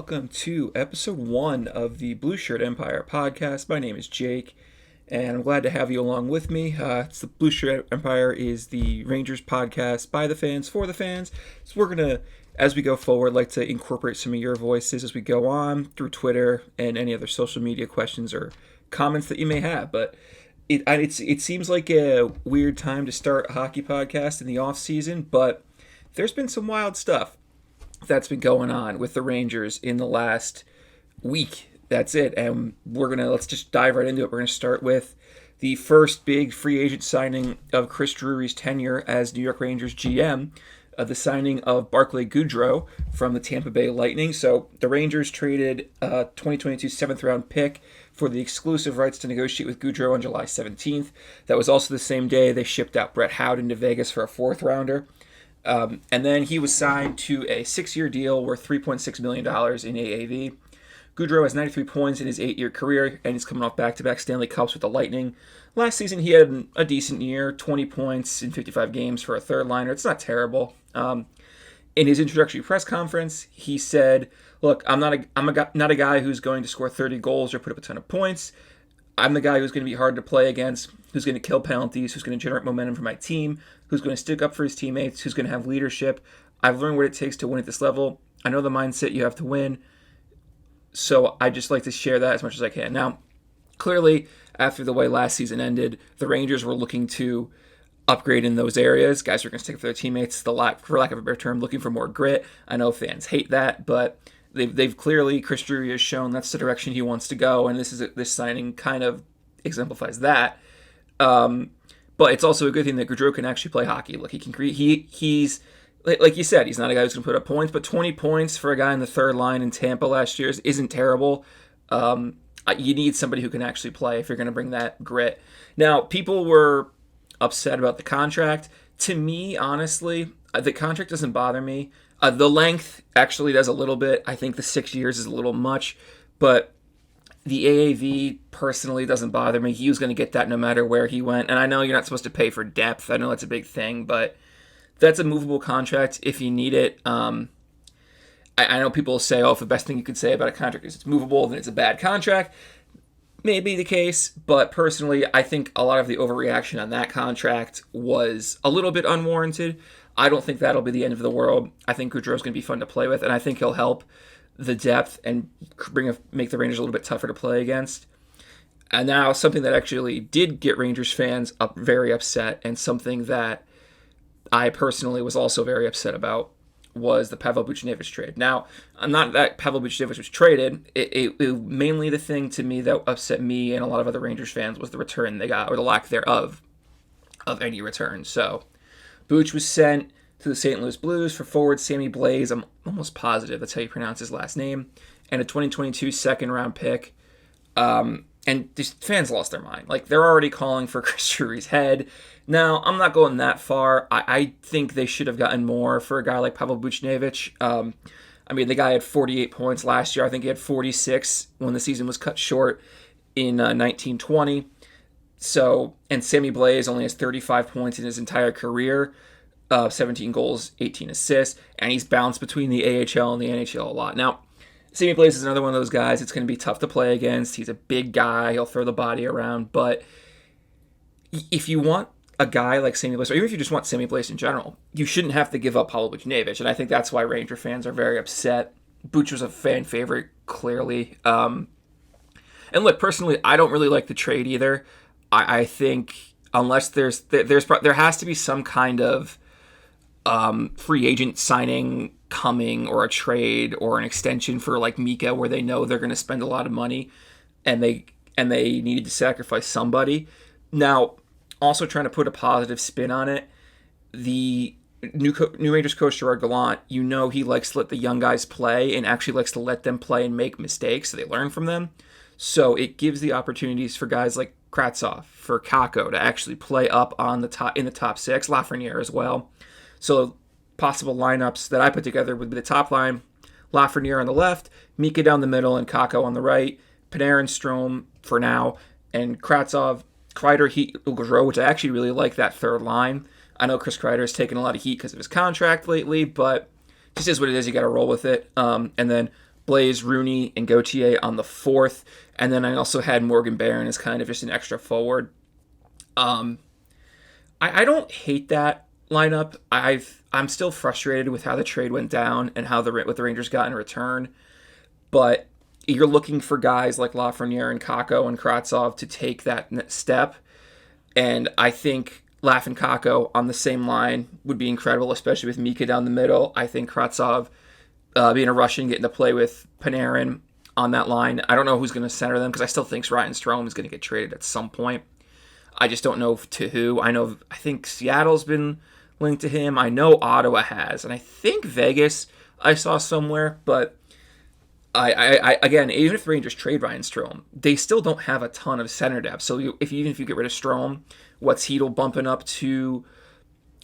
welcome to episode 1 of the Blueshirts Empire Podcast. My name is Jake, and I'm glad to have you along with me. It's the Blueshirts Empire is the Rangers podcast by the fans, for the fans. So we're going to, as we go forward, like to incorporate some of your voices as we go on through Twitter and any other social media questions or comments that you may have. But it seems like a weird time to start a hockey podcast in the offseason, but there's been some wild stuff that's been going on with the Rangers in the last week. That's it. And let's just dive right into it. We're going to start with the first big free agent signing of Chris Drury's tenure as New York Rangers GM, the signing of Barclay Goodrow from the Tampa Bay Lightning. So the Rangers traded a 2022 7th round pick for the exclusive rights to negotiate with Goodrow on July 17th. That was also the same day they shipped out Brett Howden to Vegas for a 4th rounder. And then he was signed to a 6-year deal worth $3.6 million in AAV. Goodrow has 93 points in his 8-year career, and he's coming off back-to-back Stanley Cups with the Lightning. Last season, he had a decent year, 20 points in 55 games for a third-liner. It's not terrible. In his introductory press conference, he said, "Look, I'm not a guy who's going to score 30 goals or put up a ton of points. I'm the guy who's going to be hard to play against, who's going to kill penalties, who's going to generate momentum for my team, who's going to stick up for his teammates, who's going to have leadership. I've learned what it takes to win at this level. I know the mindset you have to win. So I just like to share that as much as I can." Now, clearly, after the way last season ended, the Rangers were looking to upgrade in those areas. Guys are going to stick up for their teammates, for lack of a better term, looking for more grit. I know fans hate that, but they've clearly, Chris Drury has shown that's the direction he wants to go, and this signing kind of exemplifies that. But it's also a good thing that Goodrow can actually play hockey. Look, he can create. He's like you said, he's not a guy who's going to put up points, but 20 points for a guy in the third line in Tampa last year isn't terrible. You need somebody who can actually play if you're going to bring that grit. Now, people were upset about the contract. To me, honestly, the contract doesn't bother me. The length actually does a little bit. I think the 6 years is a little much, but the AAV personally doesn't bother me. He was going to get that no matter where he went. And I know you're not supposed to pay for depth. I know that's a big thing, but that's a movable contract if you need it. I know people say, if the best thing you could say about a contract is it's movable, then it's a bad contract. Maybe the case, but personally, I think a lot of the overreaction on that contract was a little bit unwarranted. I don't think that'll be the end of the world. I think Goodrow's going to be fun to play with, and I think he'll help the depth and make the Rangers a little bit tougher to play against. And now something that actually did get Rangers fans very upset, and something that I personally was also very upset about, was the Pavel Buchnevich trade. Now, not that Pavel Buchnevich was traded. It mainly the thing to me that upset me and a lot of other Rangers fans was the return they got, or the lack thereof of any return. So Buch was sent to the St. Louis Blues for forward Sammy Blais. I'm almost positive that's how you pronounce his last name. And a 2022 second-round pick. And these fans lost their mind. Like, they're already calling for Chris Drury's head. Now, I'm not going that far. I think they should have gotten more for a guy like Pavel Buchnevich. The guy had 48 points last year. I think he had 46 when the season was cut short in 1920. So, and Sammy Blais only has 35 points in his entire career, 17 goals, 18 assists, and he's bounced between the AHL and the NHL a lot. Now, Sammy Blais is another one of those guys. It's going to be tough to play against. He's a big guy. He'll throw the body around. But if you want a guy like Sammy Blais, or even if you just want Sammy Blais in general, you shouldn't have to give up Pavel Buchnevich. And I think that's why Ranger fans are very upset. Buch was a fan favorite, clearly. And look, personally, I don't really like the trade either. I think unless there has to be some kind of free agent signing coming, or a trade or an extension for like Mika, where they know they're going to spend a lot of money and they needed to sacrifice somebody. Now, also trying to put a positive spin on it, the new Rangers coach Gerard Gallant, he likes to let the young guys play and actually likes to let them play and make mistakes so they learn from them. So it gives the opportunities for guys like Kravtsov, for Kakko to actually play up in the top 6, Lafreniere as well. So possible lineups that I put together would be the top line, Lafreniere on the left, Mika down the middle, and Kakko on the right, Panarin, Strome for now, and Kravtsov, Kreider, Heat, Goodrow, which I actually really like that third line. I know Chris Kreider has taken a lot of heat because of his contract lately, but just is what it is. You got to roll with it. And then Blaze, Rooney, and Gauthier on the 4th. And then I also had Morgan Barron as kind of just an extra forward. I don't hate that lineup. I'm still frustrated with how the trade went down and what the Rangers got in return. But you're looking for guys like Lafreniere and Kakko and Kravtsov to take that step. And I think Laf and Kakko on the same line would be incredible, especially with Mika down the middle. I think Kravtsov being a Russian, getting to play with Panarin on that line. I don't know who's going to center them because I still think Ryan Strome is going to get traded at some point. I just don't know to who. I think Seattle's been linked to him. I know Ottawa has, and I think Vegas I saw somewhere. But I again, even if the Rangers trade Ryan Strome, they still don't have a ton of center depth. So even if you get rid of Strome, what's Hedl bumping up to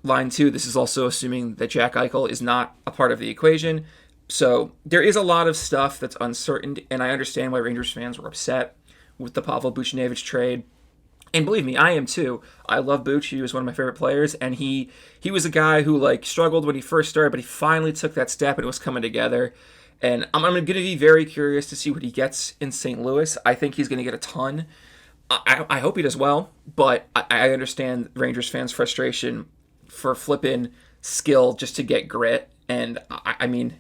line 2? This is also assuming that Jack Eichel is not a part of the equation. So there is a lot of stuff that's uncertain, and I understand why Rangers fans were upset with the Pavel Buchnevich trade. And believe me, I am too. I love Buch. He was one of my favorite players, and he was a guy who struggled when he first started, but he finally took that step and it was coming together. And I'm going to be very curious to see what he gets in St. Louis. I think he's going to get a ton. I hope he does well, but I understand Rangers fans' frustration for flipping skill just to get grit. And I mean,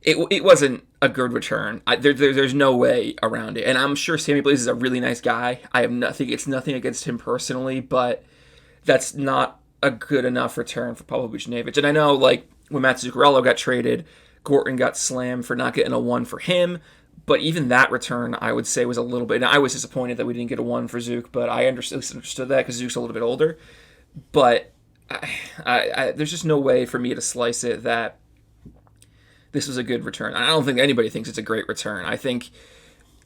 it wasn't a good return. There's no way around it. And I'm sure Sammy Blais is a really nice guy. It's nothing against him personally, but that's not a good enough return for Pavel Buchnevich. And I know, when Matt Zuccarello got traded, Gorton got slammed for not getting a 1 for him. But even that return, I would say, was a little bit... And I was disappointed that we didn't get a 1 for Zook, but I understood that because Zook's a little bit older. But there's just no way for me to slice it that this was a good return. I don't think anybody thinks it's a great return. I think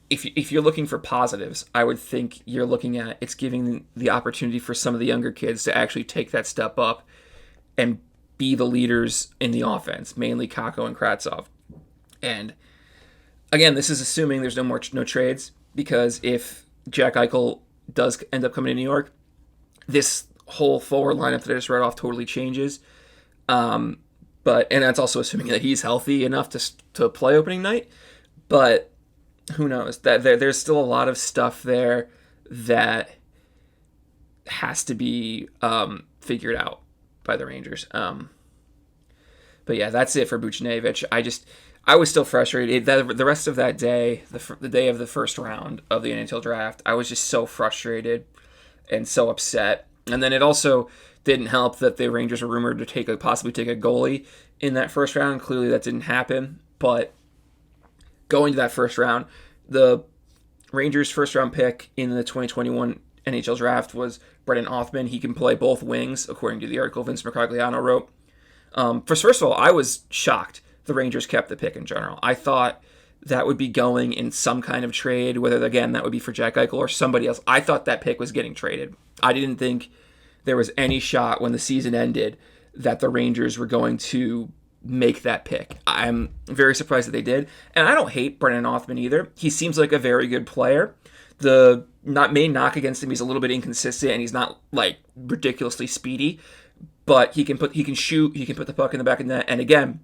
if you're looking for positives, I would think you're looking at it's giving the opportunity for some of the younger kids to actually take that step up and be the leaders in the offense, mainly Kakko and Kravtsov. And again, this is assuming there's no trades, because if Jack Eichel does end up coming to New York, this whole forward lineup that I just read off totally changes. And that's also assuming that he's healthy enough to play opening night. But who knows? That there's still a lot of stuff there that has to be figured out by the Rangers. But yeah, that's it for Buchnevich. I was still frustrated. The rest of that day, the day of the first round of the NHL draft, I was just so frustrated and so upset. And then it also didn't help that the Rangers were rumored to possibly take a goalie in that first round. Clearly that didn't happen. But going to that first round, the Rangers' first round pick in the 2021 NHL draft was Brendan Othmann. He can play both wings, according to the article Vince Mercogliano wrote. First of all, I was shocked the Rangers kept the pick in general. I thought that would be going in some kind of trade, whether, again, that would be for Jack Eichel or somebody else. I thought that pick was getting traded. I didn't think there was any shot when the season ended that the Rangers were going to make that pick. I'm very surprised that they did. And I don't hate Brendan Othmann either. He seems like a very good player. The main knock against him, he's a little bit inconsistent and he's not ridiculously speedy, but he can shoot, he can put the puck in the back of the net. And again,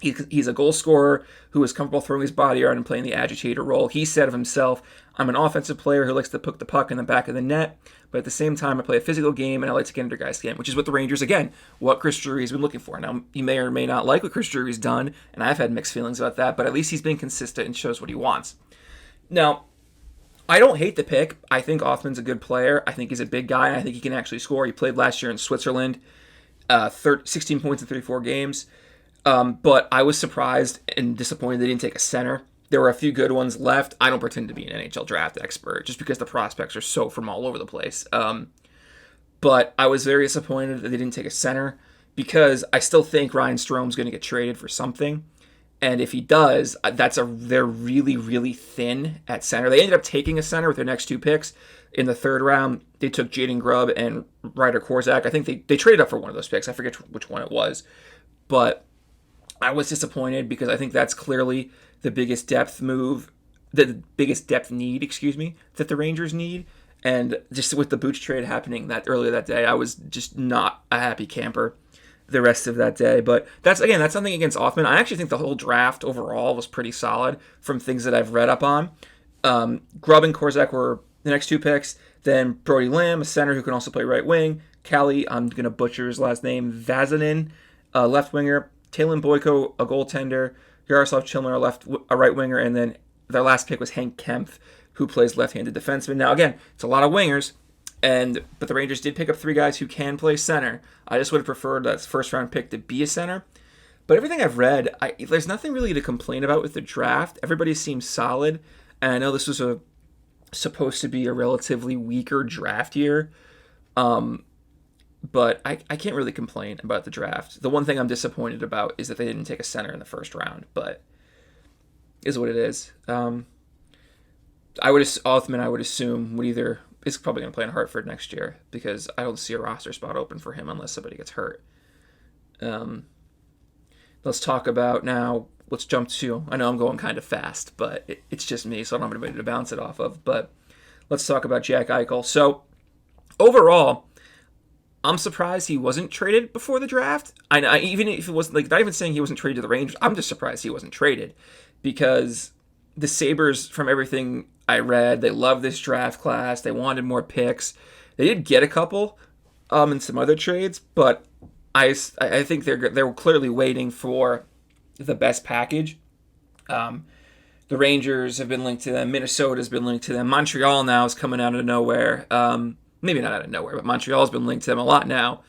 he's a goal scorer who is comfortable throwing his body around and playing the agitator role. He said of himself, I'm an offensive player who likes to put the puck in the back of the net, but at the same time, I play a physical game and I like to get under guys' skin, which is what the Rangers, again, what Chris Drury's been looking for. Now, you may or may not like what Chris Drury's done, and I've had mixed feelings about that, but at least he's been consistent and shows what he wants. Now, I don't hate the pick. I think Othmann's a good player. I think he's a big guy, and I think he can actually score. He played last year in Switzerland, 16 points in 34 games. But I was surprised and disappointed they didn't take a center. There were a few good ones left. I don't pretend to be an NHL draft expert just because the prospects are so from all over the place. But I was very disappointed that they didn't take a center because I still think Ryan Strome's going to get traded for something. And if he does, they're really, really thin at center. They ended up taking a center with their next 2 picks. In the 3rd round, they took Jaden Grubb and Ryder Korzak. I think they traded up for one of those picks. I forget which one it was. But I was disappointed because I think that's clearly the biggest depth need, that the Rangers need. And just with the Buch trade happening that earlier that day, I was just not a happy camper the rest of that day. But that's something against Offman. I actually think the whole draft overall was pretty solid from things that I've read up on. Grubb and Korzak were the next 2 picks. Then Brody Lamb, a center who can also play right wing. Callie, I'm going to butcher his last name, Vazanin, left winger. Talon Boyko, a goaltender. Yaroslav Chilmer, a right winger. And then their last pick was Hank Kempf, who plays left-handed defenseman. Now, again, it's a lot of wingers, but the Rangers did pick up 3 guys who can play center. I just would have preferred that first-round pick to be a center. But everything I've read, there's nothing really to complain about with the draft. Everybody seems solid, and I know this was supposed to be a relatively weaker draft year, but I can't really complain about the draft. The one thing I'm disappointed about is that they didn't take a center in the first round, but is what it is. Othman, I would assume, is probably going to play in Hartford next year, because I don't see a roster spot open for him unless somebody gets hurt. Let's talk about now. Let's jump to, I know I'm going kind of fast, but it's just me, so I don't have anybody to bounce it off of. But let's talk about Jack Eichel. So overall, I'm surprised he wasn't traded before the draft. Even if it wasn't, not even saying he wasn't traded to the Rangers, I'm just surprised he wasn't traded, because the Sabres, from everything I read, they love this draft class. They wanted more picks. They did get a couple in some other trades, but I think they're clearly waiting for the best package. The Rangers have been linked to them. Minnesota's been linked to them. Montreal now is coming out of nowhere. Maybe not out of nowhere, but Montreal's been linked to them a lot now.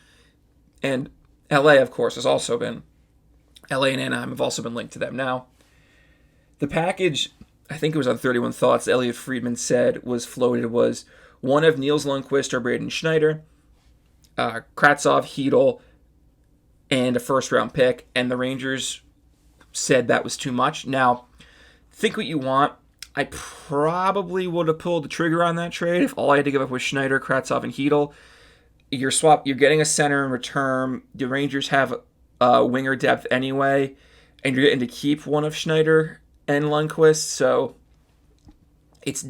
And LA, of course, has also been. LA and Anaheim have also been linked to them now. The package, I think it was on 31 Thoughts, Elliot Friedman said was one of Niels Lundqvist or Braden Schneider, Kravtsov, Hedel, and a first-round pick, and the Rangers said that was too much. Now, think what you want. I probably would have pulled the trigger on that trade if all I had to give up was Schneider, Kravtsov, and Hedel. You're getting a center in return. The Rangers have winger depth anyway, and you're getting to keep one of Schneider and Lundqvist, so it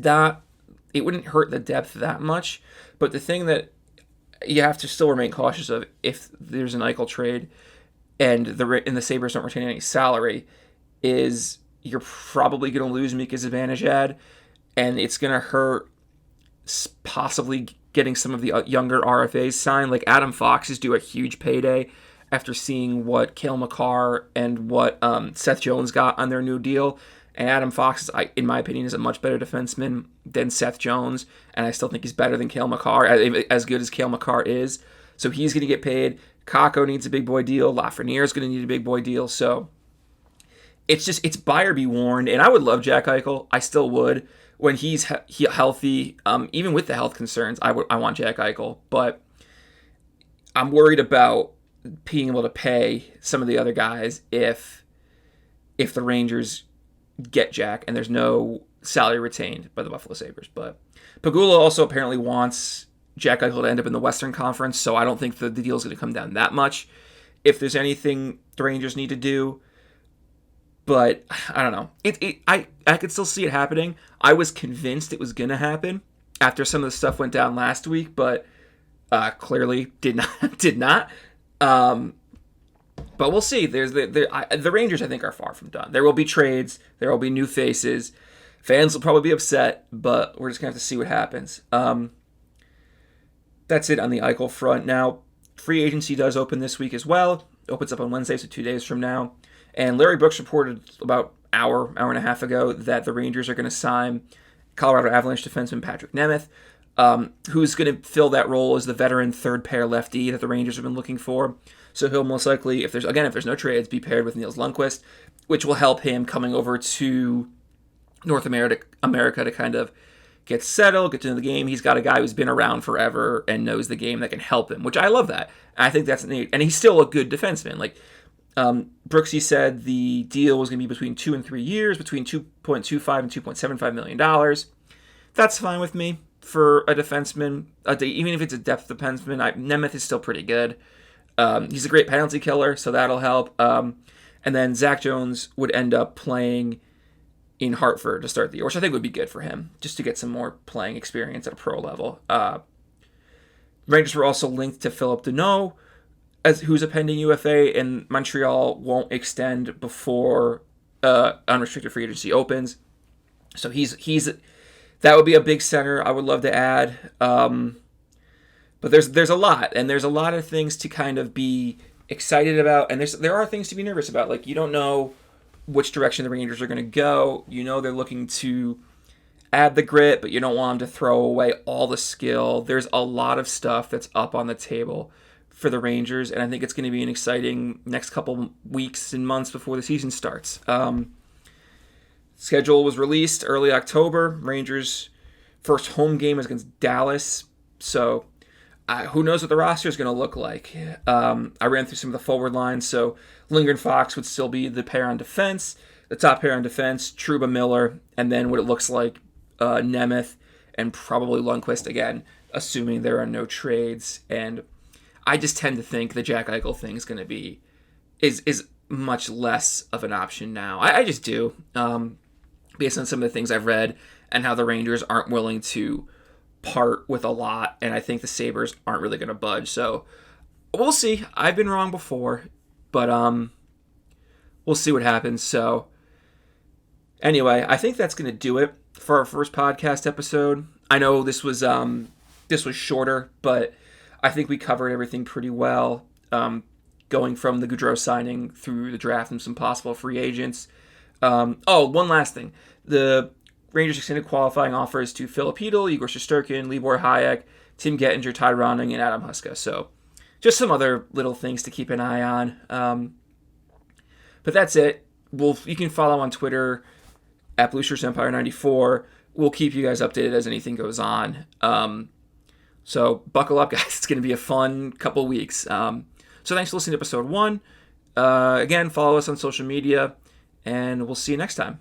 wouldn't hurt the depth that much. But the thing that you have to still remain cautious of, if there's an Eichel trade and the Sabres don't retain any salary, is you're probably going to lose Mika Zibanejad, and it's going to hurt possibly getting some of the younger RFAs signed. Like Adam Fox is due a huge payday after seeing what Cale Makar and what Seth Jones got on their new deal. And Adam Fox, in my opinion, is a much better defenseman than Seth Jones, and I still think he's better than Cale Makar, as good as Cale Makar is. So he's going to get paid. Kakko needs a big boy deal. Lafreniere is going to need a big boy deal. So it's buyer be warned. And I would love Jack Eichel. I still would. When he's healthy, even with the health concerns, I want Jack Eichel. But I'm worried about being able to pay some of the other guys if the Rangers get Jack and there's no salary retained by the Buffalo Sabres. But Pagula also apparently wants Jack Eichel to end up in the Western Conference, so I don't think the deal is going to come down that much. If there's anything the Rangers need to do, but I don't know. I could still see it happening. I was convinced it was going to happen after some of the stuff went down last week, but clearly did not. But we'll see. The Rangers, I think, are far from done. There will be trades. There will be new faces. Fans will probably be upset, but we're just going to have to see what happens. That's it on the Eichel front. Now, free agency does open this week as well. It opens up on Wednesday, so 2 days from now. And Larry Buch reported about hour and a half ago that the Rangers are going to sign Colorado Avalanche defenseman Patrick Nemeth, who's going to fill that role as the veteran third-pair lefty that the Rangers have been looking for. So he'll most likely, if there's no trades, be paired with Niels Lundqvist, which will help him coming over to North America to kind of get settled, get to know the game. He's got a guy who's been around forever and knows the game that can help him, which I love that. I think that's neat. And he's still a good defenseman. Like Brooksy said, the deal was going to be between 2 and 3 years, between $2.25 and $2.75 million. That's fine with me for a defenseman. Even if it's a depth defenseman, Nemeth is still pretty good. He's a great penalty killer, so that'll help. And then Zach Jones would end up playing in Hartford to start the year, which I think would be good for him, just to get some more playing experience at a pro level. Rangers were also linked to Philip Deneau, who's a pending UFA, and Montreal won't extend before unrestricted free agency opens. So he's that would be a big center I would love to add. But there's a lot, and there's a lot of things to kind of be excited about, and there are things to be nervous about. Like, you don't know which direction the Rangers are going to go. You know they're looking to add the grit, but you don't want them to throw away all the skill. There's a lot of stuff that's up on the table for the Rangers, and I think it's going to be an exciting next couple weeks and months before the season starts. Schedule was released early October. Rangers' first home game is against Dallas, so who knows what the roster is going to look like. I ran through some of the forward lines, so Lindgren Fox would still be the pair on defense. The top pair on defense, Trouba Miller, and then what it looks like Nemeth and probably Lundqvist again, assuming there are no trades. And I just tend to think the Jack Eichel thing is going to be is much less of an option now. I just do, based on some of the things I've read and how the Rangers aren't willing to part with a lot, and I think the Sabres aren't really going to budge. So we'll see. I've been wrong before, but we'll see what happens. So anyway, I think that's going to do it for our first podcast episode. I know this was shorter, but I think we covered everything pretty well, going from the Goodrow signing through the draft and some possible free agents. One last thing. The Rangers extended qualifying offers to Filip Chytil, Igor Shesterkin, Libor Hayek, Tim Gettinger, Ty Ronning, and Adam Huska. So just some other little things to keep an eye on. But that's it. You can follow on Twitter at Blueshirts Empire 94. We'll keep you guys updated as anything goes on. So buckle up, guys. It's going to be a fun couple weeks. So thanks for listening to episode 1. Again, follow us on social media, and we'll see you next time.